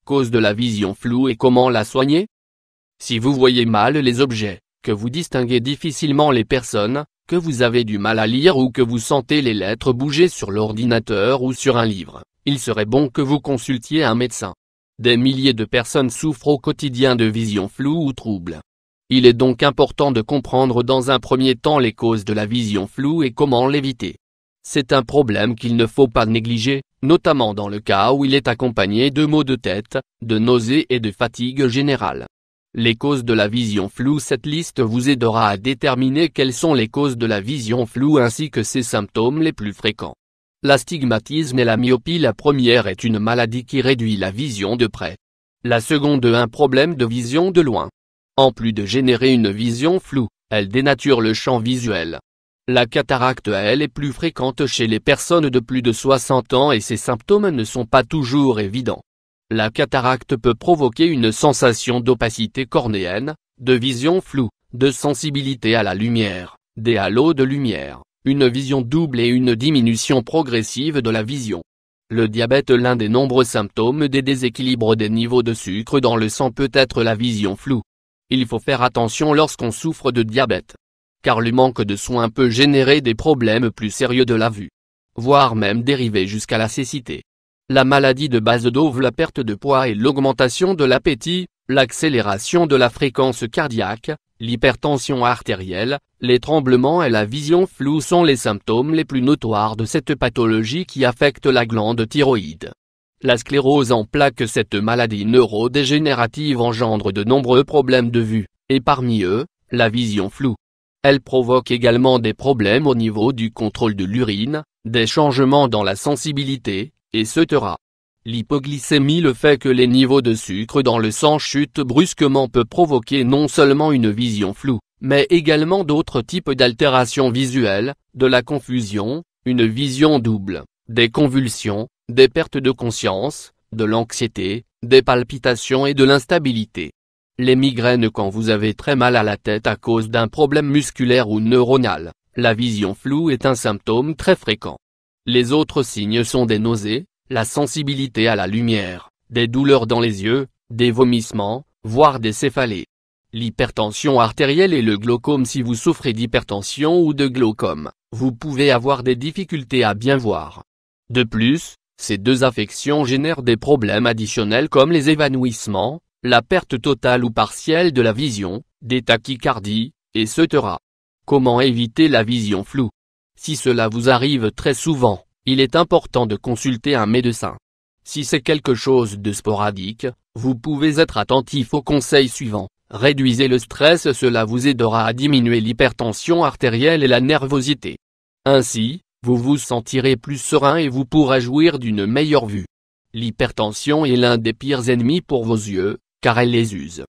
Cause de la vision floue et comment la soigner? Si vous voyez mal les objets, que vous distinguez difficilement les personnes, que vous avez du mal à lire ou que vous sentez les lettres bouger sur l'ordinateur ou sur un livre, il serait bon que vous consultiez un médecin. Des milliers de personnes souffrent au quotidien de vision floue ou trouble. Il est donc important de comprendre dans un premier temps les causes de la vision floue et comment l'éviter. C'est un problème qu'il ne faut pas négliger, notamment dans le cas où il est accompagné de maux de tête, de nausées et de fatigue générale. Les causes de la vision floue. Cette liste vous aidera à déterminer quelles sont les causes de la vision floue ainsi que ses symptômes les plus fréquents. L'astigmatisme et la myopie. La première est une maladie qui réduit la vision de près. La seconde un problème de vision de loin. En plus de générer une vision floue, elle dénature le champ visuel. La cataracte elle est plus fréquente chez les personnes de plus de 60 ans et ses symptômes ne sont pas toujours évidents. La cataracte peut provoquer une sensation d'opacité cornéenne, de vision floue, de sensibilité à la lumière, des halos de lumière, une vision double et une diminution progressive de la vision. Le diabète. L'un des nombreux symptômes des déséquilibres des niveaux de sucre dans le sang peut être la vision floue. Il faut faire attention lorsqu'on souffre de diabète, car le manque de soins peut générer des problèmes plus sérieux de la vue, voire même dériver jusqu'à la cécité. La maladie de Basedov. La perte de poids et l'augmentation de l'appétit, l'accélération de la fréquence cardiaque, l'hypertension artérielle, les tremblements et la vision floue sont les symptômes les plus notoires de cette pathologie qui affecte la glande thyroïde. La sclérose en plaques. Cette maladie neurodégénérative engendre de nombreux problèmes de vue, et parmi eux, la vision floue. Elle provoque également des problèmes au niveau du contrôle de l'urine, des changements dans la sensibilité, etc. L'hypoglycémie. Le fait que les niveaux de sucre dans le sang chutent brusquement peut provoquer non seulement une vision floue, mais également d'autres types d'altérations visuelles, de la confusion, une vision double, des convulsions, des pertes de conscience, de l'anxiété, des palpitations et de l'instabilité. Les migraines. Quand vous avez très mal à la tête à cause d'un problème musculaire ou neuronal, la vision floue est un symptôme très fréquent. Les autres signes sont des nausées, la sensibilité à la lumière, des douleurs dans les yeux, des vomissements, voire des céphalées. L'hypertension artérielle et le glaucome. Si vous souffrez d'hypertension ou de glaucome, vous pouvez avoir des difficultés à bien voir. De plus, ces deux affections génèrent des problèmes additionnels comme les évanouissements, la perte totale ou partielle de la vision, des tachycardies, etc. Comment éviter la vision floue? Si cela vous arrive très souvent, il est important de consulter un médecin. Si c'est quelque chose de sporadique, vous pouvez être attentif aux conseils suivants. Réduisez le stress. Cela vous aidera à diminuer l'hypertension artérielle et la nervosité. Ainsi, vous vous sentirez plus serein et vous pourrez jouir d'une meilleure vue. L'hypertension est l'un des pires ennemis pour vos yeux, car elle les use.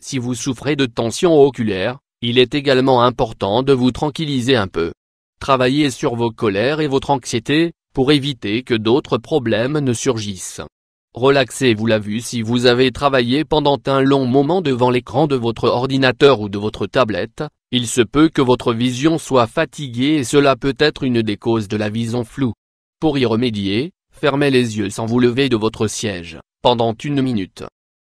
Si vous souffrez de tension oculaire, il est également important de vous tranquilliser un peu. Travaillez sur vos colères et votre anxiété, pour éviter que d'autres problèmes ne surgissent. Relaxez-vous la vue. Si vous avez travaillé pendant un long moment devant l'écran de votre ordinateur ou de votre tablette, il se peut que votre vision soit fatiguée et cela peut être une des causes de la vision floue. Pour y remédier, fermez les yeux sans vous lever de votre siège, pendant 1 minute.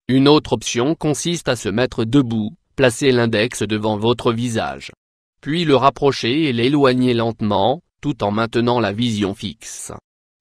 Une autre option consiste à se mettre debout, placer l'index devant votre visage, puis le rapprocher et l'éloigner lentement, tout en maintenant la vision fixe.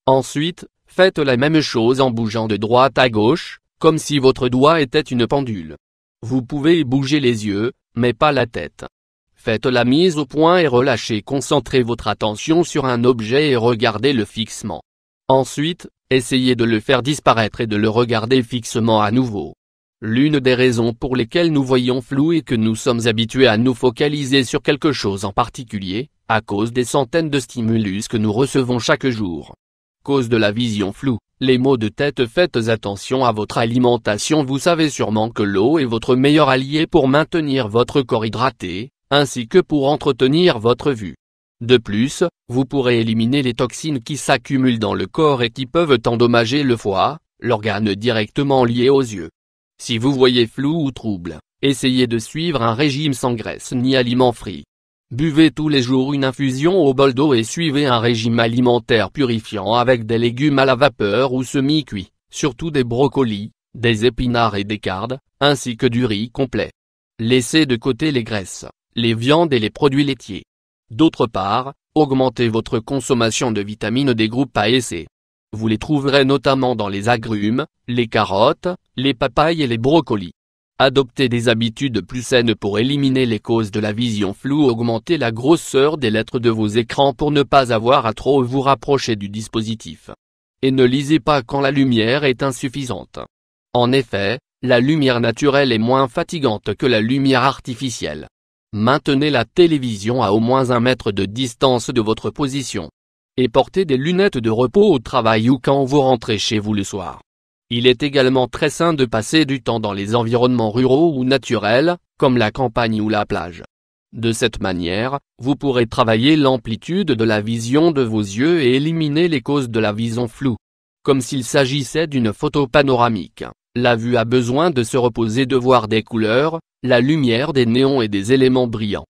Ensuite, faites la même chose en bougeant de droite à gauche, comme si votre doigt était une pendule. Vous pouvez bouger les yeux, mais pas la tête. Faites la mise au point et relâchez. Concentrez votre attention sur un objet et regardez-le fixement. Ensuite, essayez de le faire disparaître et de le regarder fixement à nouveau. L'une des raisons pour lesquelles nous voyons flou est que nous sommes habitués à nous focaliser sur quelque chose en particulier, à cause des centaines de stimulus que nous recevons chaque jour. Cause de la vision floue, les maux de tête. Faites attention à votre alimentation. Vous savez sûrement que l'eau est votre meilleur allié pour maintenir votre corps hydraté, ainsi que pour entretenir votre vue. De plus, vous pourrez éliminer les toxines qui s'accumulent dans le corps et qui peuvent endommager le foie, l'organe directement lié aux yeux. Si vous voyez flou ou trouble, essayez de suivre un régime sans graisse ni aliments frits. Buvez tous les jours une infusion au bol d'eau et suivez un régime alimentaire purifiant avec des légumes à la vapeur ou semi-cuits, surtout des brocolis, des épinards et des cardes, ainsi que du riz complet. Laissez de côté les graisses, les viandes et les produits laitiers. D'autre part, augmentez votre consommation de vitamines des groupes A et C. Vous les trouverez notamment dans les agrumes, les carottes, les papayes et les brocolis. Adoptez des habitudes plus saines pour éliminer les causes de la vision floue. Augmentez la grosseur des lettres de vos écrans pour ne pas avoir à trop vous rapprocher du dispositif. Et ne lisez pas quand la lumière est insuffisante. En effet, la lumière naturelle est moins fatigante que la lumière artificielle. Maintenez la télévision à au moins 1 mètre de distance de votre position. Et portez des lunettes de repos au travail ou quand vous rentrez chez vous le soir. Il est également très sain de passer du temps dans les environnements ruraux ou naturels, comme la campagne ou la plage. De cette manière, vous pourrez travailler l'amplitude de la vision de vos yeux et éliminer les causes de la vision floue. Comme s'il s'agissait d'une photo panoramique, la vue a besoin de se reposer, de voir des couleurs, la lumière des néons et des éléments brillants.